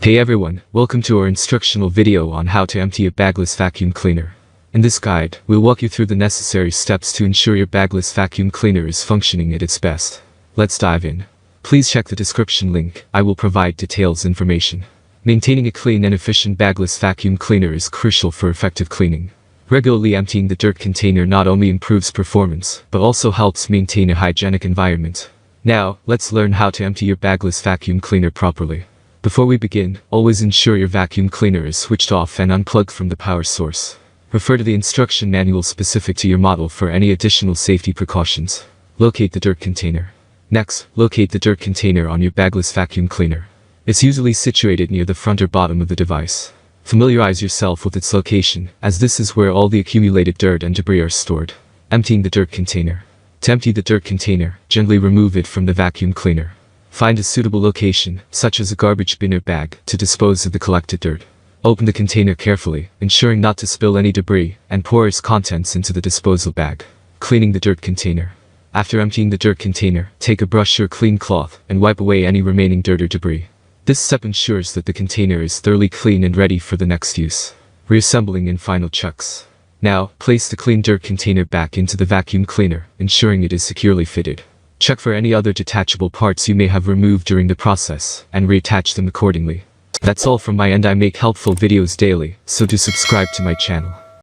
Hey everyone, welcome to our instructional video on how to empty a bagless vacuum cleaner. In this guide, we'll walk you through the necessary steps to ensure your bagless vacuum cleaner is functioning at its best. Let's dive in. Please check the description link, I will provide details information. Maintaining a clean and efficient bagless vacuum cleaner is crucial for effective cleaning. Regularly emptying the dirt container not only improves performance, but also helps maintain a hygienic environment. Now, let's learn how to empty your bagless vacuum cleaner properly. Before we begin, always ensure your vacuum cleaner is switched off and unplugged from the power source. Refer to the instruction manual specific to your model for any additional safety precautions. Locate the dirt container. Next, locate the dirt container on your bagless vacuum cleaner. It's usually situated near the front or bottom of the device. Familiarize yourself with its location, as this is where all the accumulated dirt and debris are stored. Emptying the dirt container. To empty the dirt container, gently remove it from the vacuum cleaner. Find a suitable location, such as a garbage bin or bag, to dispose of the collected dirt. Open the container carefully, ensuring not to spill any debris, and pour its contents into the disposal bag. Cleaning the dirt container. After emptying the dirt container, take a brush or clean cloth, and wipe away any remaining dirt or debris. This step ensures that the container is thoroughly clean and ready for the next use. Reassembling and final checks. Now, place the clean dirt container back into the vacuum cleaner, ensuring it is securely fitted. Check for any other detachable parts you may have removed during the process, and reattach them accordingly. That's all from my end. I make helpful videos daily, so do subscribe to my channel.